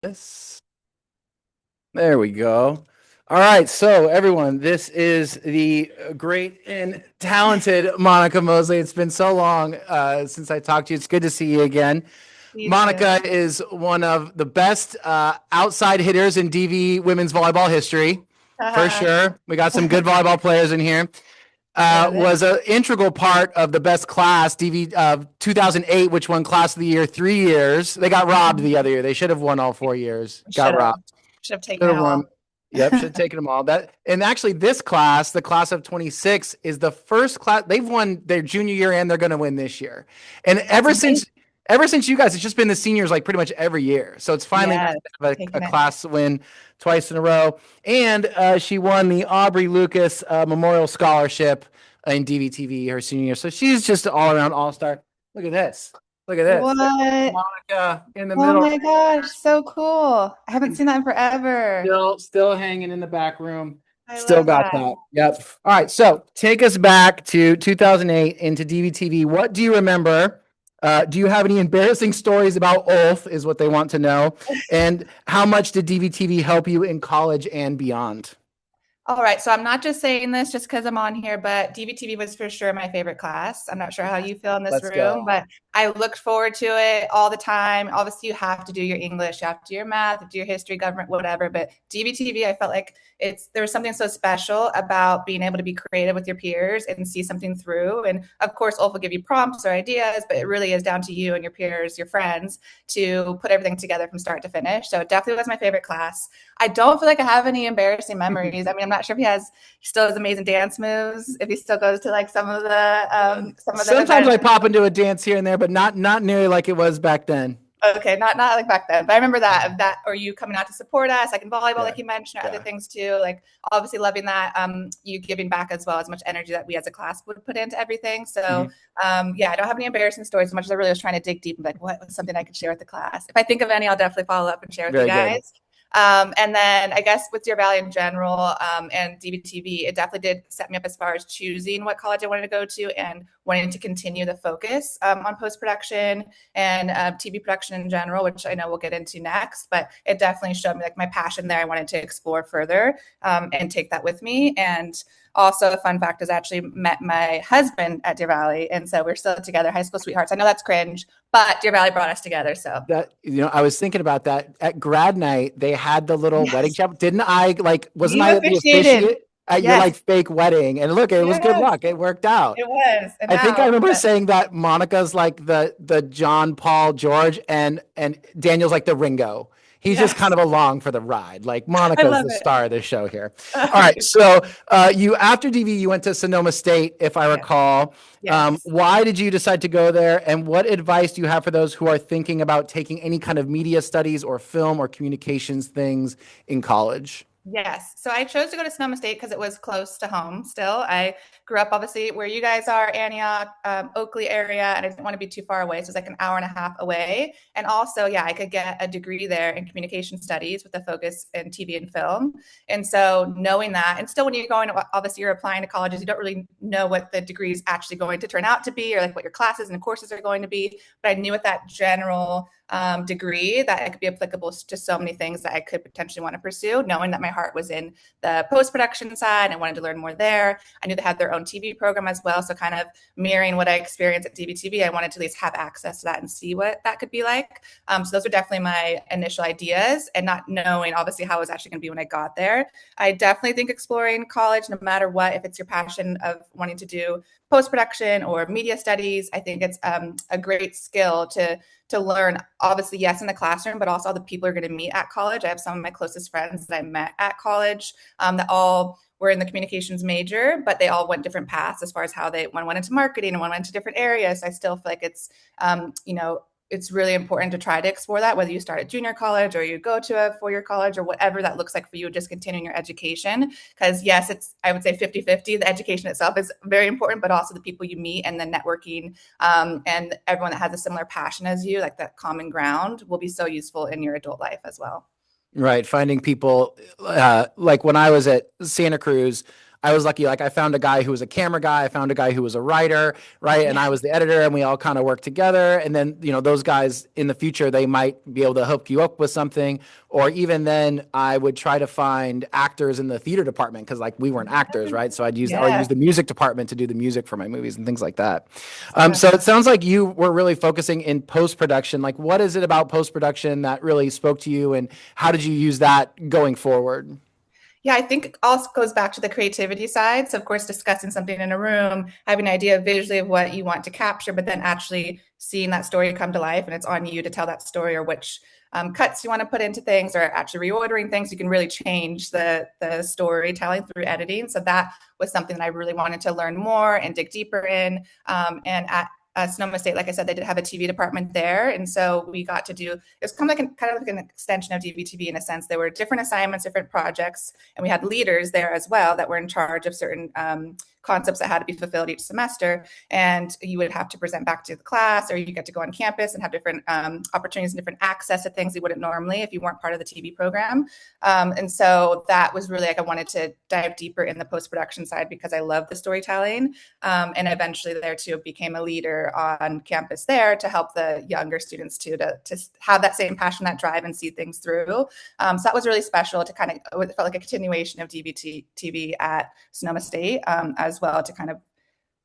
This. There we go. All right, so everyone, this is the great and talented Monica Mosley. It's been so long since I talked to you. It's good to see you again. You too. Monica is one of the best outside hitters in DV women's volleyball history, for Haha. sure. We got some good volleyball players in here. Love it. Was an integral part of the best class, DV 2008, which won Class of the Year 3 years. They got robbed the other year. They should have won all 4 years. Got Should have. robbed. Should have taken Should it have won. all. Yep, should have taken them all. That and actually, this class, the class of 26, is the first class they've won their junior year, and they're going to win this year. And That's amazing. ever since you guys, it's just been the seniors like pretty much every year. So it's finally nice Yes, to have a taking it. class win twice in a row. And she won the Aubrey Lucas Memorial Scholarship in DVTV her senior year. So she's just an all around all star. Look at this. Look at this. There's What? Monica in the Oh middle. my gosh, so cool. I haven't seen that in forever. Still hanging in the back room. I Still love got that. that. Yep. All right. So take us back to 2008 into DVTV. What do you remember? Do you have any embarrassing stories about Ulf? Is what they want to know. And how much did DVTV help you in college and beyond? All right, so I'm not just saying this just because I'm on here, but DBTV was for sure my favorite class. I'm not sure how you feel in this Let's room, go. but I looked forward to it all the time. Obviously, you have to do your English, you have to do your math, you have to do your history, government, whatever. But DBTV, I felt like there was something so special about being able to be creative with your peers and see something through. And of course, Ulf will give you prompts or ideas, but it really is down to you and your peers, your friends, to put everything together from start to finish. So it definitely was my favorite class. I don't feel like I have any embarrassing memories. I mean, I'm not sure if he still has amazing dance moves. If he still goes to like some of the Sometimes I events. pop into a dance here and there, but not nearly like it was back then. Okay, not like back then, but I remember that or you coming out to support us, like in volleyball, Yeah. like you mentioned, or other Yeah. things too. Like obviously loving that, you giving back as well as much energy that we as a class would put into everything. So Mhm. yeah, I don't have any embarrassing stories as much as I really was trying to dig deep and be like, what was something I could share with the class? If I think of any, I'll definitely follow up and share with you Very good. guys. And then I guess with Deer Valley in general and DBTV, it definitely did set me up as far as choosing what college I wanted to go to and wanting to continue the focus on post production and TV production in general, which I know we'll get into next. But it definitely showed me like my passion there. I wanted to explore further and take that with me. And also, a fun fact is I actually met my husband at Deer Valley, and so we're still together, high school sweethearts. I know that's cringe, but Deer Valley brought us together. So That I was thinking about that at grad night. They had the little wedding yes, chapel. Didn't I like? Wasn't you I the officiated. officiate at your Yes, like fake wedding? And look, it was good yes, luck. It worked out. it was. And I think I now, remember but saying that Monica's like the John Paul George and Daniel's like the Ringo. He's just kind yes, of along for the ride. Like I Monica's love the it. star of the show here. All right, so you after DV you went to Sonoma State, if I Yes, recall. yes. Why did you decide to go there, and what advice do you have for those who are thinking about taking any kind of media studies or film or communications things in college? Yes. So I chose to go to Sonoma State because it was close to home still. I grew up obviously where you guys are, Antioch, Oakley area, and I didn't want to be too far away. So it's like an hour and a half away. And also, yeah, I could get a degree there in communication studies with a focus in TV and film. And so knowing that, and still when you're going, obviously you're applying to colleges, you don't really know what the degree is actually going to turn out to be or like what your classes and courses are going to be. But I knew with that general degree that it could be applicable to so many things that I could potentially want to pursue, knowing that my heart was in the post production side and wanted to learn more there. I knew they had their own TV program as well. So, kind of mirroring what I experienced at DBTV, I wanted to at least have access to that and see what that could be like. So, those were definitely my initial ideas, and not knowing obviously how it was actually going to be when I got there. I definitely think exploring college, no matter what, if it's your passion of wanting to do post production or media studies, I think it's a great skill to learn, obviously, yes, in the classroom, but also all the people you're going to meet at college. I have some of my closest friends that I met at college that all were in the communications major, but they all went different paths as far as how one went into marketing and one went into different areas. So I still feel like it's really important to try to explore that, whether you start at junior college or you go to a four-year college or whatever that looks like for you, just continuing your education. Because yes, I would say 50-50. The education itself is very important, but also the people you meet and the networking and everyone that has a similar passion as you, like that common ground, will be so useful in your adult life as well. Right, finding people like when I was at Santa Cruz, I was lucky. Like I found a guy who was a camera guy. I found a guy who was a writer, right? And Yeah. I was the editor, and we all kind of worked together. And then, those guys in the future, they might be able to hook you up with something. Or even then I would try to find actors in the theater department because like we weren't actors, right? So I'd use Yes. the music department to do the music for my movies and things like that. So So it sounds like you were really focusing in post-production. Like what is it about post-production that really spoke to you, and how did you use that going forward? yeah, I think it also goes back to the creativity side. So, of course, discussing something in a room, having an idea visually of what you want to capture, but then actually seeing that story come to life, and it's on you to tell that story or which cuts you want to put into things, or actually reordering things. You can really change the storytelling through editing. So that was something that I really wanted to learn more and dig deeper in. And at Sonoma State, like I said, they did have a TV department there, and so we got to do. It was kind of like an extension of DVTV in a sense. There were different assignments, different projects, and we had leaders there as well that were in charge of certain concepts that had to be fulfilled each semester. And you would have to present back to the class, or you get to go on campus and have different opportunities and different access to things you wouldn't normally if you weren't part of the TV program. And so that was really like I wanted to dive deeper in the post production side because I love the storytelling. And eventually there too became a leader on campus there to help the younger students too to have that same passion, that drive, and see things through. So that was really special to kind of, it felt like a continuation of DBT at Sonoma State, as well, to kind of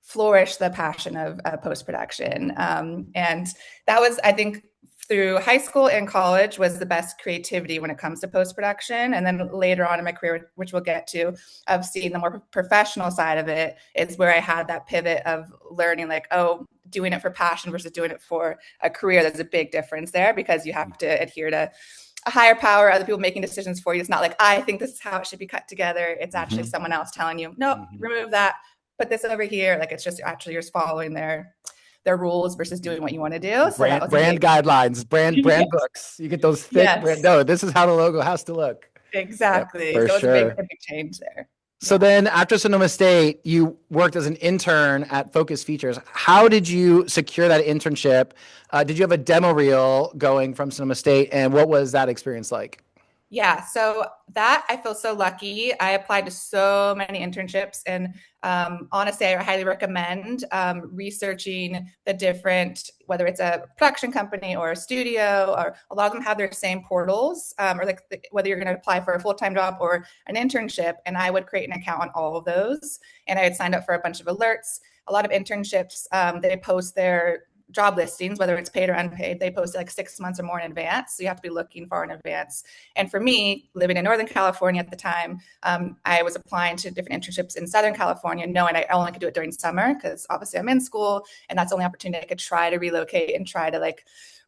flourish the passion of post production. And that was, I think, through high school and college was the best creativity when it comes to post production. And then later on in my career, which we'll get to, of seeing the more professional side of it, is where I had that pivot of learning like, oh, doing it for passion versus doing it for a career. There's a big difference there because you have to adhere to a higher power, other people making decisions for you. It's not like, I think this is how it should be cut together. It's actually someone else telling you, no, remove that, put this over here. Like it's just actually you're following their rules versus doing what you want to do. So that was Brand guidelines, brand yes. books. You get those thick brand. Yes, No, this is how the logo has to look. Yep, exactly. for So it was sure. a big change there. So Yeah. then after Sonoma State, you worked as an intern at Focus Features. How did you secure that internship? Did you have a demo reel going from Sonoma State, and what was that experience like? Yeah, so that I feel so lucky. I applied to so many internships, and honestly, I highly recommend researching the different, whether it's a production company or a studio, or a lot of them have their same portals, or like whether you're going to apply for a full-time job or an internship. And I would create an account on all of those, and I had signed up for a bunch of alerts. A lot of internships, they post their job listings, whether it's paid or unpaid, they post like 6 months or more in advance. So you have to be looking far in advance. And for me, living in Northern California at the time, I was applying to different internships in Southern California, knowing I only could do it during summer because obviously I'm in school, and that's the only opportunity I could try to relocate and try to like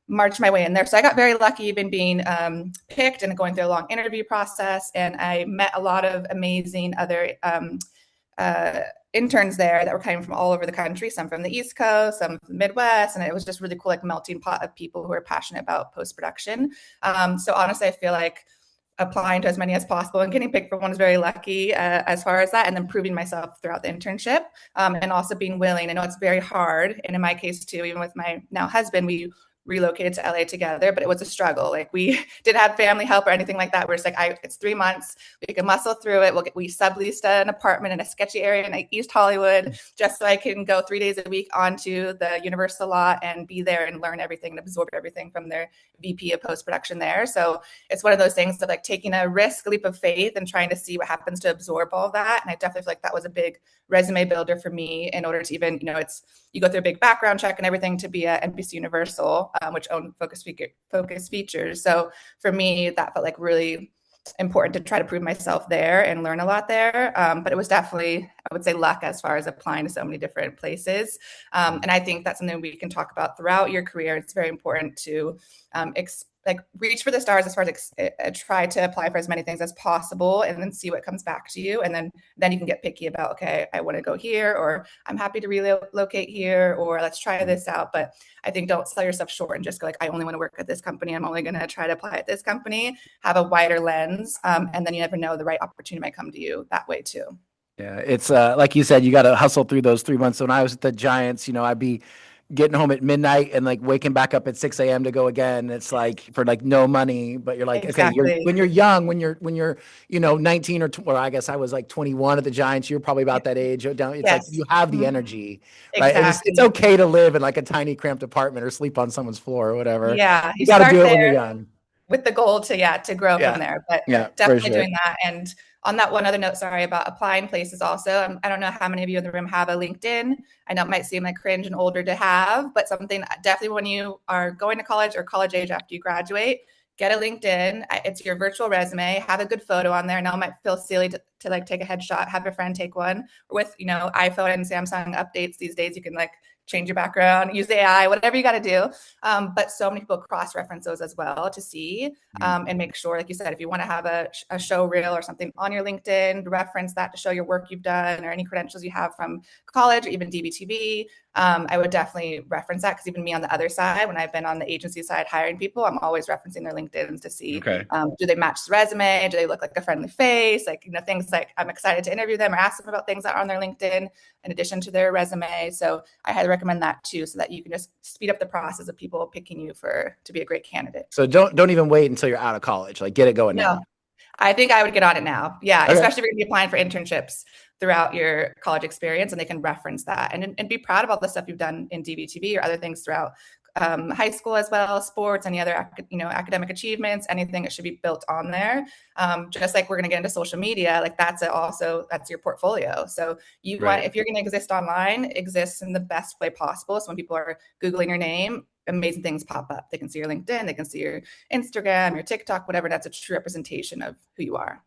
march my way in there. So I got very lucky even being picked and going through a long interview process. And I met a lot of amazing other uh, interns there that were coming from all over the country, some from the East Coast, some from the Midwest. And it was just really cool, like melting pot of people who are passionate about post-production. So honestly, I feel like applying to as many as possible and getting picked for one is very lucky as far as that. And then proving myself throughout the internship, and also being willing. I know it's very hard. And in my case too, even with my now husband, we relocated to LA together, but it was a struggle. Like we didn't have family help or anything like that. We're just like, it's 3 months. We can muscle through it. We subleased an apartment in a sketchy area in East Hollywood, just so I can go 3 days a week onto the Universal lot and be there and learn everything and absorb everything from their VP of post-production there. So it's one of those things of like taking a risk, a leap of faith, and trying to see what happens to absorb all that. And I definitely feel like that was a big resume builder for me in order to even, you go through a big background check and everything to be at NBC Universal, which owned Focus Features. So for me, that felt like really important to try to prove myself there and learn a lot there. But it was definitely, I would say, luck as far as applying to so many different places. And I think that's something we can talk about throughout your career. It's very important to reach for the stars as far as try to apply for as many things as possible, and then see what comes back to you. And then you can get picky about, okay, I want to go here, or I'm happy to relocate here, or let's try this out. But I think don't sell yourself short and just go like, I only want to work at this company. I'm only going to try to apply at this company. Have a wider lens. And then you never know, the right opportunity might come to you that way too. Yeah, it's like you said, you got to hustle through those 3 months. So when I was at the Giants, I'd be getting home at midnight and like waking back up at 6 a.m. to go again. It's like for like no money, but you're like, okay, Exactly. when you're young, when you're, 19 or I guess I was like 21 at the Giants, you're probably about that age. It's like Yes. you have the Mhm. energy, right? And it's Exactly. okay to live in like a tiny cramped apartment or sleep on someone's floor or whatever. Yeah. You You got to start do it when you're there young. with the goal to, yeah, to grow from Yeah. there, but Yeah, for definitely sure. doing that. And on that one other note, sorry, about applying places also, I don't know how many of you in the room have a LinkedIn. I know it might seem like cringe and older to have, but something definitely when you are going to college or college age after you graduate, get a LinkedIn. It's your virtual resume. Have a good photo on there. I know it might feel silly to like take a headshot, have a friend take one. With, iPhone and Samsung updates these days, you can like change your background, use AI, whatever you got to do. But so many people cross-reference those as well to see and make sure, like you said, if you want to have a show reel or something on your LinkedIn, reference that to show your work you've done or any credentials you have from college or even DBTV. I would definitely reference that because even me on the other side, when I've been on the agency side hiring people, I'm always referencing their LinkedIns to see Okay. do they match the resume? Do they look like a friendly face? Like, things like I'm excited to interview them or ask them about things that are on their LinkedIn in addition to their resume. So I highly recommend that too, so that you can just speed up the process of people picking you to be a great candidate. So don't even wait until you're out of college. Like get it going No, now. I think I would get on it now. Yeah, Okay. especially if you're going to be applying for internships throughout your college experience, and they can reference that and be proud of all the stuff you've done in DBTV or other things throughout high school as well, sports, any other academic achievements, anything that should be built on there. Just like we're going to get into social media, like that's your portfolio. So Right. if you're going to exist online, exist in the best way possible. So when people are Googling your name, amazing things pop up. They can see your LinkedIn, they can see your Instagram, your TikTok, whatever. That's a true representation of who you are.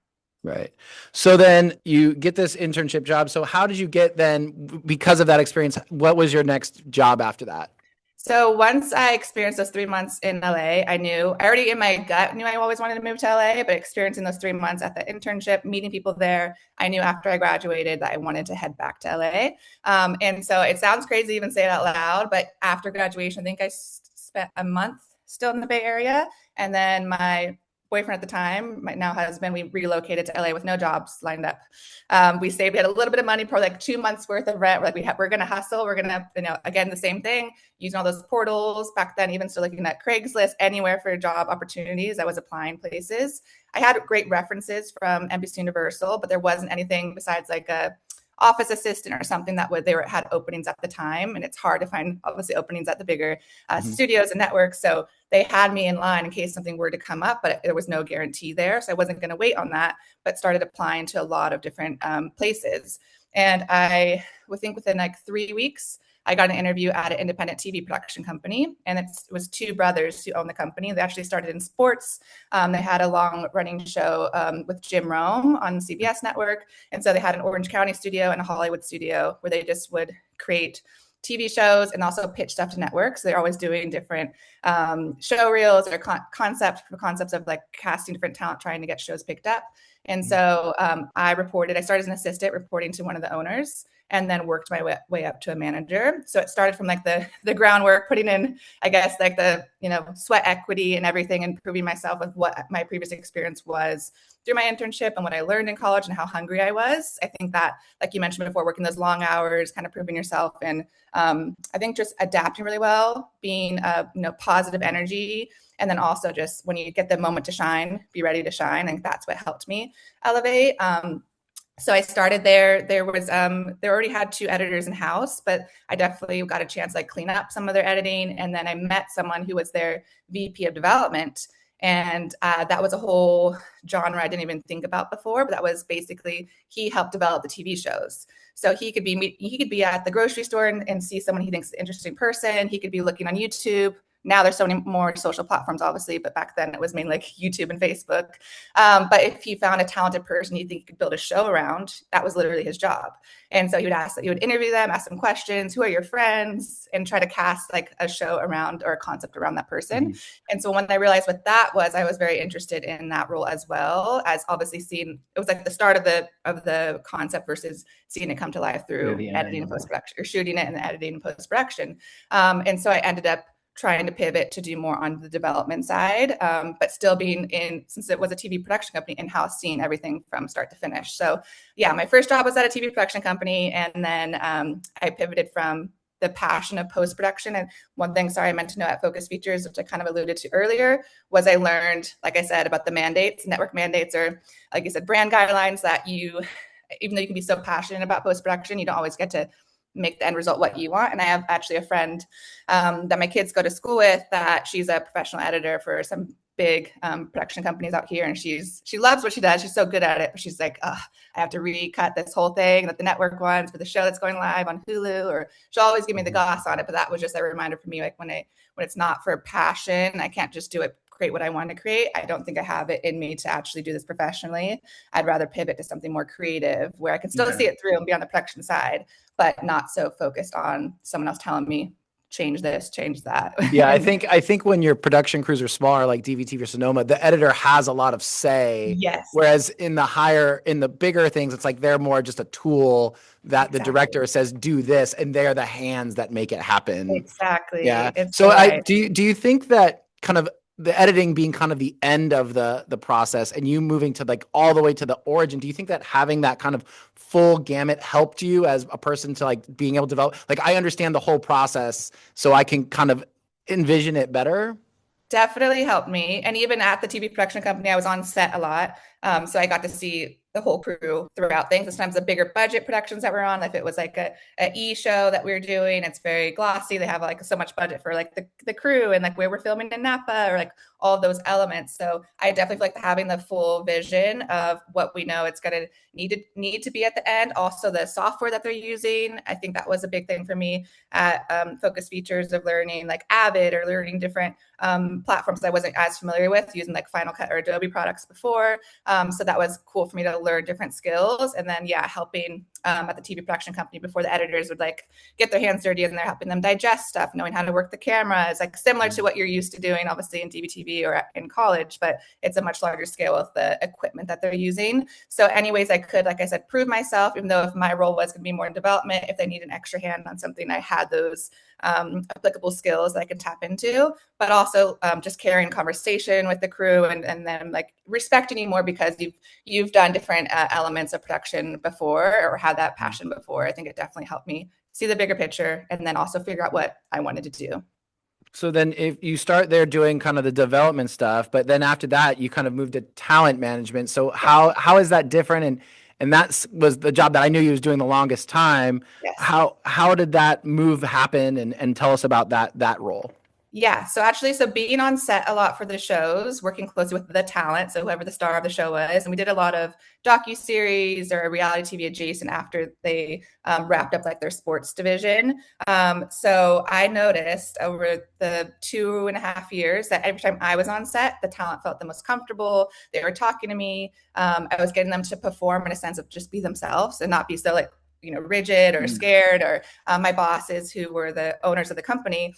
Right. So then you get this internship job. So how did you get then, because of that experience, what was your next job after that? So once I experienced those 3 months in LA, I already in my gut knew I always wanted to move to LA, but experiencing those 3 months at the internship, meeting people there, I knew after I graduated that I wanted to head back to LA. And so it sounds crazy to even say it out loud, but after graduation, I think I spent a month still in the Bay Area. And then my boyfriend at the time, my now husband, we relocated to LA with no jobs lined up. We saved, we had a little bit of money, probably like 2 months worth of rent. We're like, we're going to hustle. We're going to, again, the same thing, using all those portals back then, even still looking at Craigslist, anywhere for job opportunities. I was applying places. I had great references from NBC Universal, but there wasn't anything besides like a office assistant or something that had openings at the time. And it's hard to find obviously openings at the bigger studios and networks. So they had me in line in case something were to come up, but there was no guarantee there. So I wasn't going to wait on that, but started applying to a lot of different places. And I would think within like 3 weeks, I got an interview at an independent TV production company, and it was two brothers who owned the company. They actually started in sports. They had a long-running show with Jim Rome on CBS Network, and so they had an Orange County studio and a Hollywood studio where they just would create TV shows and also pitch stuff to networks. So they're always doing different show reels or concepts of like casting different talent, trying to get shows picked up. And so I started as an assistant reporting to one of the owners, and then worked my way up to a manager. So it started from like the groundwork, putting in, I guess, like the, sweat equity and everything, and proving myself with what my previous experience was through my internship and what I learned in college and how hungry I was. I think that, like you mentioned before, working those long hours, kind of proving yourself, and I think just adapting really well, being positive energy, and then also just when you get the moment to shine, be ready to shine. I think that's what helped me elevate. So I started there. There already had two editors in house, but I definitely got a chance to like clean up some of their editing. And then I met someone who was their VP of development. And that was a whole genre I didn't even think about before, but that was basically, he helped develop the TV shows. So he could be at the grocery store and see someone he thinks is an interesting person. He could be looking on YouTube. Now there's so many more social platforms, obviously, but back then it was mainly like YouTube and Facebook. But if he found a talented person he think he could build a show around, that was literally his job. And so he would interview them, ask them questions, who are your friends, and try to cast like a show around or a concept around that person. And so when I realized what that was, I was very interested in that role, as well as obviously seeing it was like the start of the concept versus seeing it come to life through editing and post-production, or shooting it and editing and post-production. And so I ended up trying to pivot to do more on the development side, but still being since it was a TV production company, in-house, seeing everything from start to finish. So yeah, my first job was at a TV production company, and then I pivoted from the passion of post-production. And one thing, sorry, I meant to know at Focus Features, which I kind of alluded to earlier, was I learned, like I said, about the mandates. Network mandates are, like you said, brand guidelines that you, even though you can be so passionate about post-production, you don't always get to make the end result what you want. And I have actually a friend that my kids go to school with, that she's a professional editor for some big production companies out here, and she loves what she does. She's so good at it, but she's like, I have to recut this whole thing that the network wants for the show that's going live on Hulu, or she'll always give me the goss on it. But that was just a reminder for me, like when it's not for passion, I can't just do it, create what I want to create. I don't think I have it in me to actually do this professionally. I'd rather pivot to something more creative where I can still see it through and be on the production side, but not so focused on someone else telling me change this, change that. Yeah, I think when your production crews are smaller, like DVTV or Sonoma, the editor has a lot of say. Yes. Whereas in the bigger things, it's like they're more just a tool that the director says, do this, and they're the hands that make it happen. Exactly. Yeah. It's so right. do you think that kind of the editing being kind of the end of the process and you moving to like all the way to the origin, do you think that having that kind of full gamut helped you as a person to like being able to develop, like I understand the whole process so I can kind of envision it better? Definitely helped me. And even at the TV production company, I was on set a lot. So I got to see the whole crew throughout things. Sometimes the bigger budget productions that we're on, if it was like a E show that we were doing, it's very glossy. They have like so much budget for like the crew and like where we're filming in Napa or like all of those elements. So I definitely feel like having the full vision of what we know it's going to need to be at the end. Also the software that they're using. I think that was a big thing for me at Focus Features, of learning like Avid or learning different platforms I wasn't as familiar with, using like Final Cut or Adobe products before. So that was cool for me to learn different skills. And then, helping at the TV production company before the editors would like get their hands dirty and they're helping them digest stuff, knowing how to work the camera is like similar to what you're used to doing, obviously in DVTV or in college, but it's a much larger scale with the equipment that they're using. So anyways, I could, like I said, prove myself, even though if my role was going to be more in development, if they need an extra hand on something, I had those applicable skills that I can tap into, but also just carrying conversation with the crew and then like respecting you more because you've done different elements of production before or had that passion before. I think it definitely helped me see the bigger picture and then also figure out what I wanted to do. So then if you start there doing kind of the development stuff, but then after that you kind of moved to talent management. So how is that different? And that was the job that I knew you was doing the longest time. Yes. How did that move happen? And tell us about that role. Yeah. So being on set a lot for the shows, working closely with the talent, so whoever the star of the show was, and we did a lot of docuseries or reality TV adjacent after they wrapped up like their sports division. So I noticed over the 2.5 years that every time I was on set, the talent felt the most comfortable. They were talking to me. I was getting them to perform in a sense of just be themselves and not be so like rigid or scared, or my bosses who were the owners of the company,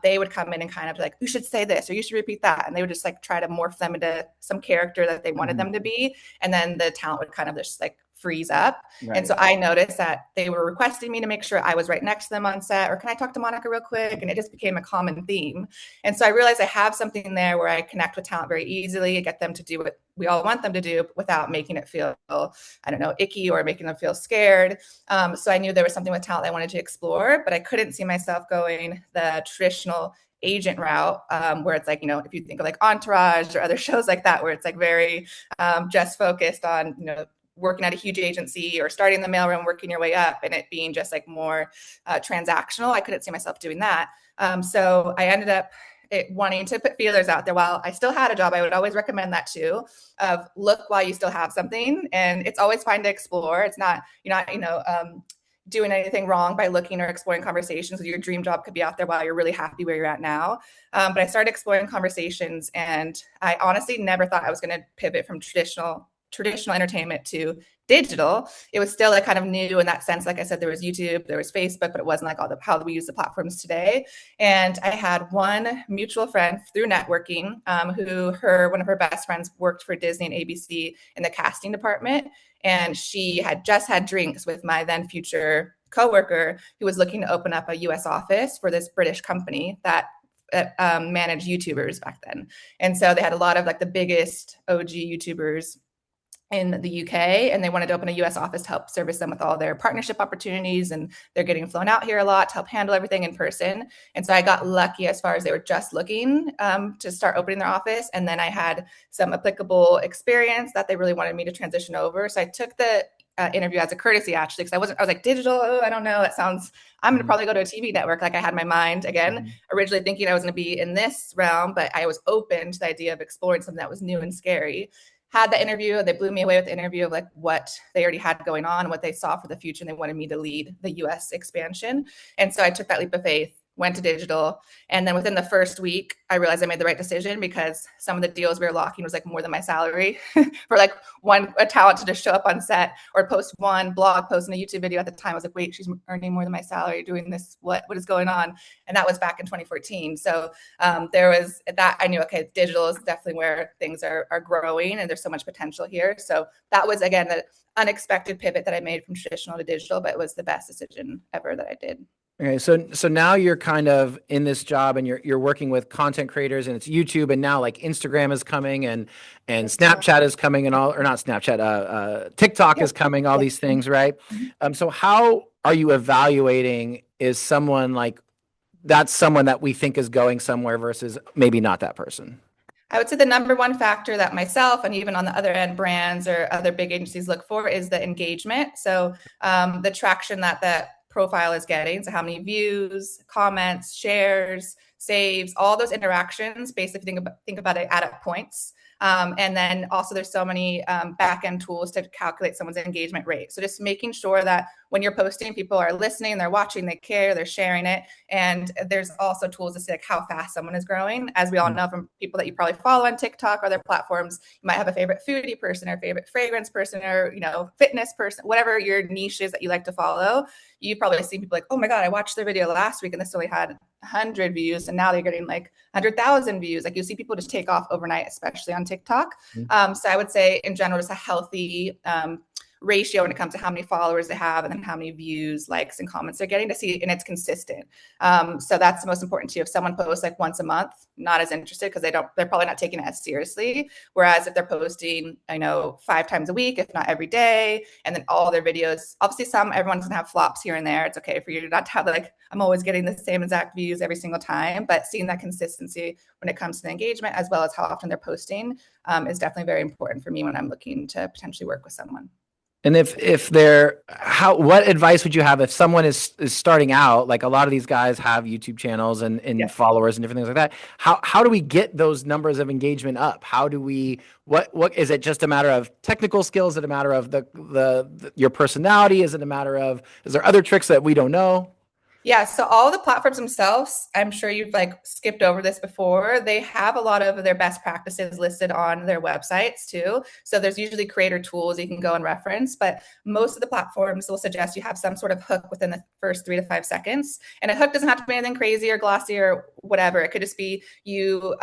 they would come in and kind of like, you should say this or you should repeat that. And they would just like try to morph them into some character that they wanted them to be. And then the talent would kind of just like freeze up. Right. And so I noticed that they were requesting me to make sure I was right next to them on set, or can I talk to Monica real quick? And it just became a common theme. And so I realized I have something there where I connect with talent very easily, get them to do what we all want them to do without making it feel, I don't know, icky or making them feel scared. So I knew there was something with talent I wanted to explore, but I couldn't see myself going the traditional agent route, where it's like, if you think of like Entourage or other shows like that, where it's like very just focused on, working at a huge agency or starting in the mailroom, working your way up, and it being just like more transactional. I couldn't see myself doing that. So I ended up wanting to put feelers out there while I still had a job. I would always recommend that too, of look while you still have something. And it's always fine to explore. It's not, you're not, doing anything wrong by looking or exploring conversations. Your dream job could be out there while you're really happy where you're at now. But I started exploring conversations, and I honestly never thought I was going to pivot from traditional entertainment to digital. It was still like kind of new in that sense. Like I said, there was YouTube, there was Facebook, but it wasn't like how we use the platforms today. And I had one mutual friend through networking, one of her best friends worked for Disney and ABC in the casting department. And she had just had drinks with my then future coworker who was looking to open up a US office for this British company that managed YouTubers back then. And so they had a lot of like the biggest OG YouTubers in the UK, and they wanted to open a US office to help service them with all their partnership opportunities. And they're getting flown out here a lot to help handle everything in person. And so I got lucky as far as they were just looking to start opening their office. And then I had some applicable experience that they really wanted me to transition over. So I took the interview as a courtesy, actually, because I was like, digital, oh, I don't know, it sounds, I'm gonna probably go to a TV network. Like I had my mind again, originally thinking I was gonna be in this realm, but I was open to the idea of exploring something that was new and scary. Had the interview, they blew me away with the interview of like what they already had going on, what they saw for the future, and they wanted me to lead the US expansion. And so I took that leap of faith, went to digital. And then within the first week, I realized I made the right decision, because some of the deals we were locking was like more than my salary for like a talent to just show up on set or post one blog post and a YouTube video. At the time, I was like, wait, she's earning more than my salary doing this. What is going on? And that was back in 2014. So there was that. I knew, okay, digital is definitely where things are growing, and there's so much potential here. So that was, again, the unexpected pivot that I made from traditional to digital, but it was the best decision ever that I did. Okay, so now you're kind of in this job, and you're working with content creators, and it's YouTube, and now like Instagram is coming, and Snapchat is coming, and all, or not Snapchat, TikTok is coming, all these things, right? So how are you evaluating, is someone like that's someone that we think is going somewhere versus maybe not that person? I would say the number one factor that myself and even on the other end brands or other big agencies look for is the engagement. So the traction that profile is getting. So how many views, comments, shares, saves, all those interactions, basically think about it, add up points. And then also there's so many back-end tools to calculate someone's engagement rate. So just making sure that when you're posting, people are listening, they're watching, they care, they're sharing it. And there's also tools to see like how fast someone is growing. As we all know from people that you probably follow on TikTok or other platforms, you might have a favorite foodie person or favorite fragrance person or, fitness person, whatever your niche is that you like to follow. You've probably seen people like, oh my God, I watched their video last week and this only had 100 views, and now they're getting like 100,000 views. Like you see people just take off overnight, especially on TikTok. So I would say in general, just a healthy ratio when it comes to how many followers they have and then how many views, likes, and comments they're getting to see, and it's consistent. So that's the most important too. If someone posts like once a month, not as interested because they're probably not taking it as seriously. Whereas if they're posting, 5 times a week, if not every day, and then all their videos, obviously everyone's gonna have flops here and there. It's okay for you not to have like, I'm always getting the same exact views every single time, but seeing that consistency when it comes to the engagement as well as how often they're posting is definitely very important for me when I'm looking to potentially work with someone. And what advice would you have if someone is starting out? Like a lot of these guys have YouTube channels and followers and different things like that. How do we get those numbers of engagement up? How do we, what is it, just a matter of technical skills? Is it a matter of your personality? Is there other tricks that we don't know? Yeah, so all the platforms themselves, I'm sure you've like skipped over this before. They have a lot of their best practices listed on their websites too. So there's usually creator tools you can go and reference, but most of the platforms will suggest you have some sort of hook within the first 3 to 5 seconds. And a hook doesn't have to be anything crazy or glossy or whatever. It could just be you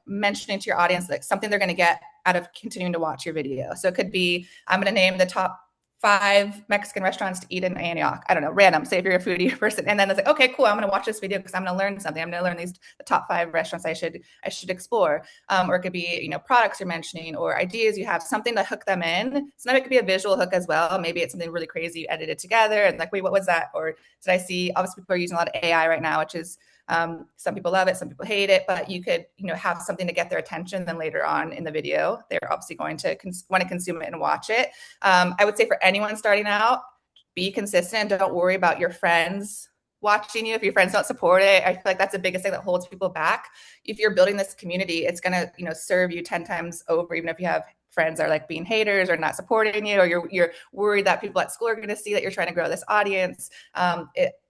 mentioning to your audience like something they're going to get out of continuing to watch your video. So it could be, I'm going to name the top 5 Mexican restaurants to eat in Antioch. I don't know, random. Say if you're a foodie person, and then it's like, okay, cool. I'm going to watch this video because I'm going to learn something. I'm going to learn the top 5 restaurants I should explore. Or it could be, products you're mentioning or ideas you have, something to hook them in. Sometimes it could be a visual hook as well. Maybe it's something really crazy you edited together and like, wait, what was that? Or did I see? Obviously, people are using a lot of AI right now, which is some people love it, some people hate it, but you could, have something to get their attention. Then later on in the video, they're obviously going to want to consume it and watch it. I would say for anyone starting out, be consistent. Don't worry about your friends watching you. If your friends don't support it, I feel like that's the biggest thing that holds people back. If you're building this community, it's going to, serve you 10 times over, even if you have friends are like being haters or not supporting you, or you're worried that people at school are going to see that you're trying to grow this audience.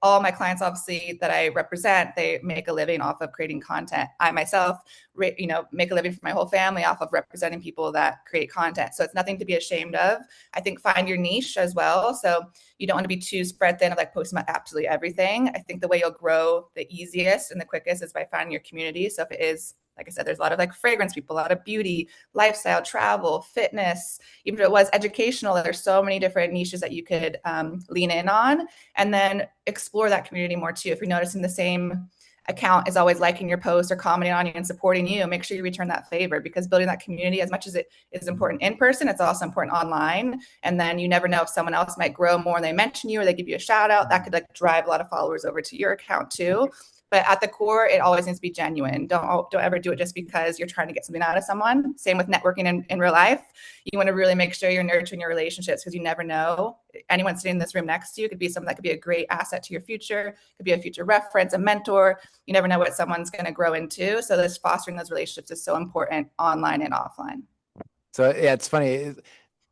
All my clients, obviously, that I represent, they make a living off of creating content. I myself, make a living for my whole family off of representing people that create content. So it's nothing to be ashamed of. I think find your niche as well. So you don't want to be too spread thin of like posting about absolutely everything. I think the way you'll grow the easiest and the quickest is by finding your community. So if it is, like I said, there's a lot of like fragrance people, a lot of beauty, lifestyle, travel, fitness, even if it was educational, there's so many different niches that you could lean in on and then explore that community more too. If you're noticing the same account is always liking your post or commenting on you and supporting you, make sure you return that favor, because building that community, as much as it is important in person, it's also important online. And then you never know if someone else might grow more and they mention you or they give you a shout out. That could like drive a lot of followers over to your account too. But at the core, it always needs to be genuine. Don't ever do it just because you're trying to get something out of someone. Same with networking in real life. You want to really make sure you're nurturing your relationships, because you never know. Anyone sitting in this room next to you could be someone that could be a great asset to your future, could be a future reference, a mentor. You never know what someone's going to grow into. So this fostering those relationships is so important online and offline. So yeah, it's funny.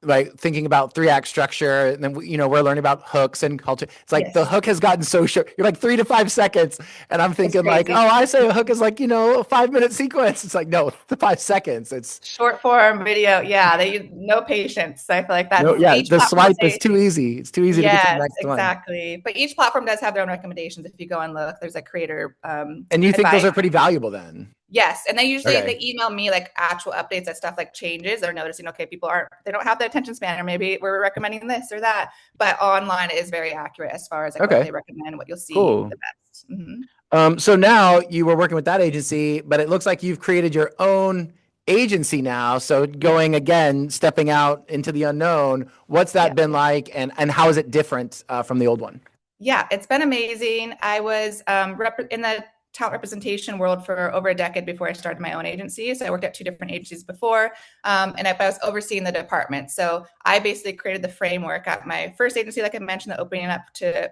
Like thinking about 3-act structure, and then we're learning about hooks and culture. It's like the Yes. hook has gotten so short. You're like 3 to 5 seconds, and I'm thinking like, oh, Crazy. I say a hook is like a 5-minute sequence. It's like no, the 5 seconds. It's Short form video. Yeah, they no patience. I feel like no, that's yeah. each The platform swipe does is say. too easy. It's too easy to get to the Yes, next one. exactly. But each platform does have their own recommendations. If you go and look, there's a creator And you think those advice. are pretty valuable then? Yes, and Okay. they email me like actual updates as stuff like changes. They're noticing, okay, they don't have the attention span, or maybe we're recommending this or that. But online it is very accurate as far as like what Okay. they recommend, what you'll see Cool. the best. Mm-hmm. So now you were working with that agency, but it looks like you've created your own agency now. So Yeah, going again, stepping out into the unknown, what's that yeah. been like, and how is it different from the old one? Yeah, it's been amazing. I was in the talent representation world for over a decade before I started my own agency. So I worked at 2 different agencies before, and I was overseeing the department. So I basically created the framework at my first agency, like I mentioned, the opening up to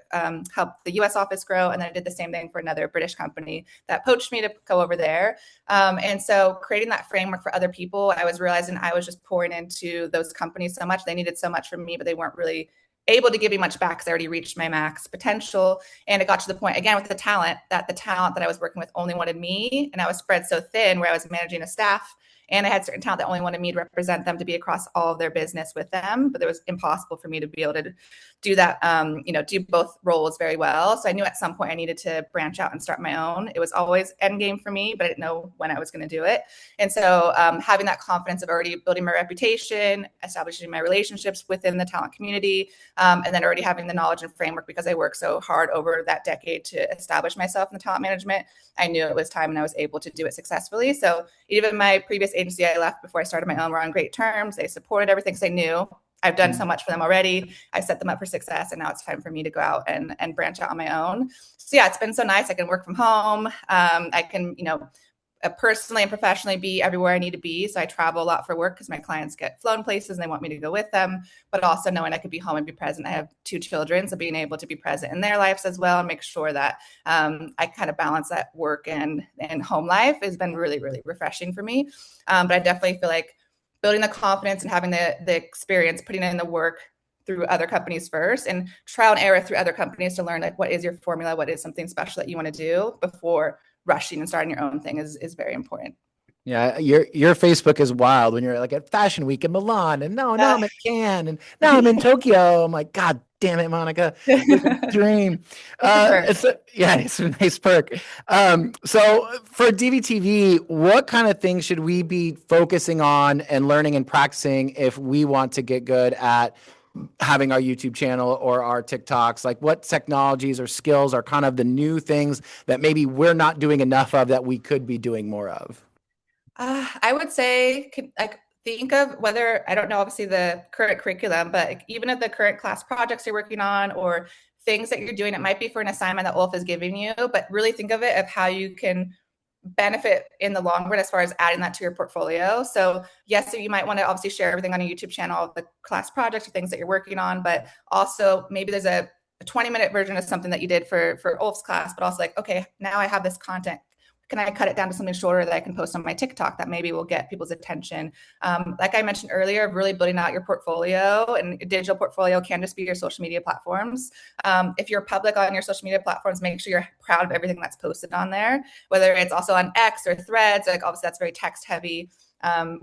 help the U.S. office grow, and then I did the same thing for another British company that poached me to go over there. And so creating that framework for other people, I was realizing I was just pouring into those companies so much. They needed so much from me, but they weren't really able to give me much back because I already reached my max potential. And it got to the point, again, with the talent that I was working with only wanted me. And I was spread so thin where I was managing a staff, and I had certain talent that only wanted me to represent them, to be across all of their business with them. But it was impossible for me to be able to do that, do both roles very well. So I knew at some point I needed to branch out and start my own. It was always end game for me, but I didn't know when I was going to do it. And so having that confidence of already building my reputation, establishing my relationships within the talent community, and then already having the knowledge and framework, because I worked so hard over that decade to establish myself in the talent management, I knew it was time and I was able to do it successfully. So even my previous agency I left before I started my own were on great terms. They supported everything because they knew I've done so much for them already. I set them up for success, and now it's time for me to go out and branch out on my own. So yeah, it's been so nice. I can work from home. I can, personally and professionally be everywhere I need to be. So I travel a lot for work because my clients get flown places and they want me to go with them, but also knowing I could be home and be present. I have 2 children, so being able to be present in their lives as well and make sure that I kind of balance that work and home life has been really, really refreshing for me. But I definitely feel like building the confidence and having the experience, putting in the work through other companies first, and trial and error through other companies to learn like what is your formula, what is something special that you want to do before rushing and starting your own thing is very important. Yeah, your Facebook is wild when you're like at Fashion Week in Milan, and now I'm at Cannes, and now I'm in Tokyo. I'm like, God damn it, Monica, living the dream. It's a perk. It's a nice perk. So for DVTV, what kind of things should we be focusing on and learning and practicing if we want to get good at having our YouTube channel or our TikToks? Like what technologies or skills are kind of the new things that maybe we're not doing enough of that we could be doing more of? I would say, like, think of whether, I don't know, obviously the current curriculum, but even if the current class projects you're working on or things that you're doing, it might be for an assignment that Wolf is giving you, but really think of it of how you can benefit in the long run as far as adding that to your portfolio. So yes, so you might want to obviously share everything on a YouTube channel of the class projects or things that you're working on, but also maybe there's a 20-minute version of something that you did for Ulf's class, but also like, okay, now I have this content. Can I cut it down to something shorter that I can post on my TikTok that maybe will get people's attention? Like I mentioned earlier, really building out your portfolio, and digital portfolio can just be your social media platforms. If you're public on your social media platforms, make sure you're proud of everything that's posted on there, whether it's also on X or Threads. Like obviously that's very text heavy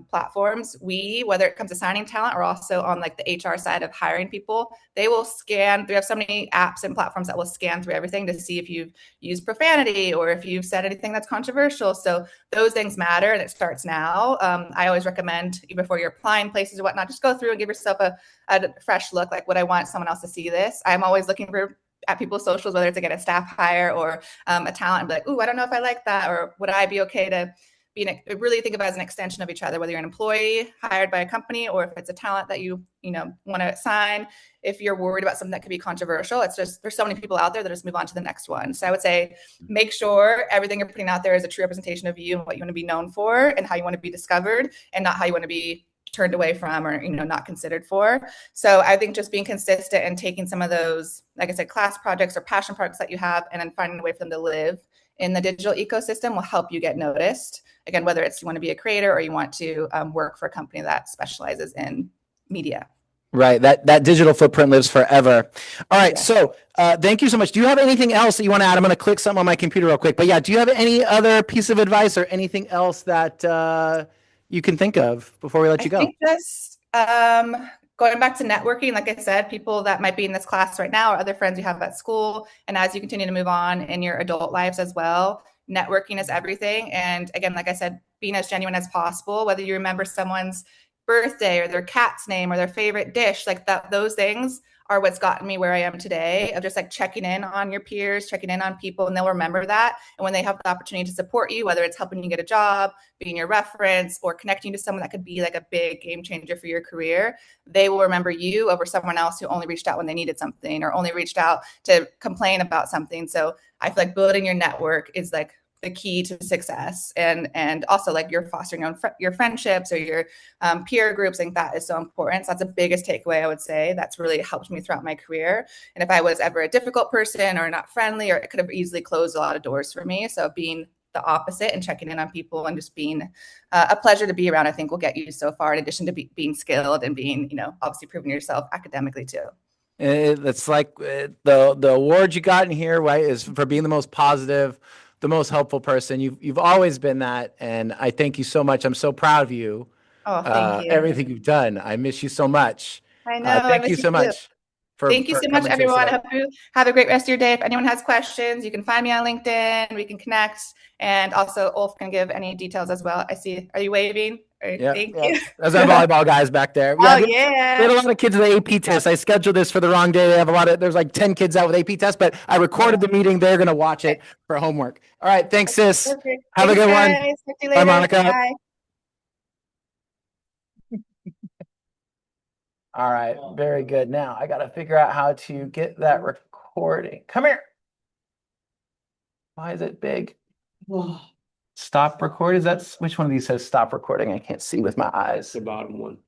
platforms. Whether it comes to signing talent or also on like the HR side of hiring people, they will scan. We have so many apps and platforms that will scan through everything to see if you've used profanity or if you've said anything that's controversial. So those things matter, and it starts now. I always recommend, before you're applying places or whatnot, just go through and give yourself a fresh look. Like, would I want someone else to see this? I'm always looking for at people's socials, whether it's again a staff hire or a talent, and be like, ooh, I don't know if I like that, or would I be okay to really think of it as an extension of each other, whether you're an employee hired by a company or if it's a talent that you want to sign. If you're worried about something that could be controversial, it's just there's so many people out there that just move on to the next one. So I would say make sure everything you're putting out there is a true representation of you and what you want to be known for and how you want to be discovered, and not how you want to be turned away from or not considered for. So I think just being consistent and taking some of those, like I said, class projects or passion projects that you have and then finding a way for them to live in the digital ecosystem will help you get noticed. Again, whether it's you want to be a creator or you want to work for a company that specializes in media. Right. That digital footprint lives forever. All right. Yeah. So thank you so much. Do you have anything else that you want to add? I'm going to click something on my computer real quick. But yeah, do you have any other piece of advice or anything else that you can think of before we let you go? I think just going back to networking, like I said, people that might be in this class right now or other friends you have at school, and as you continue to move on in your adult lives as well, networking is everything. And again, like I said, being as genuine as possible, whether you remember someone's birthday or their cat's name or their favorite dish, like that, those things are what's gotten me where I am today, of just like checking in on your peers, checking in on people, and they'll remember that. And when they have the opportunity to support you, whether it's helping you get a job, being your reference, or connecting you to someone that could be like a big game changer for your career, they will remember you over someone else who only reached out when they needed something or only reached out to complain about something. So I feel like building your network is like the key to success, and also like you're fostering your friendships or your peer groups. I think that is so important. So that's the biggest takeaway I would say that's really helped me throughout my career. And if I was ever a difficult person or not friendly, or it could have easily closed a lot of doors for me. So being the opposite and checking in on people and just being a pleasure to be around, I think will get you so far, in addition to being skilled and being, obviously proving yourself academically too. It's like the award you got in here, right, is for being the most positive, the most helpful person. You've always been that, and I thank you so much. I'm so proud of you. Oh, thank you. Everything you've done. I miss you so much. I know. I Thank you miss you so too. much Thank you for so much, coming to us everyone. I today. hope you have a great rest of your day. If anyone has questions, you can find me on LinkedIn. We can connect. And also, Ulf can give any details as well. I see. Are you waving? Yeah. Thank you. Those are volleyball guys back there. Oh, We had a lot of kids with the AP test. I scheduled this for the wrong day. They have there's like 10 kids out with AP tests, but I recorded the meeting. They're going to watch it for homework. All right. Thanks, sis. Perfect. Have a good one. Talk to you Bye, later. Monica. Bye. All right. Very good. Now I got to figure out how to get that recording. Come here. Why is it big? Stop record. Which one of these says stop recording? I can't see with my eyes. The bottom one.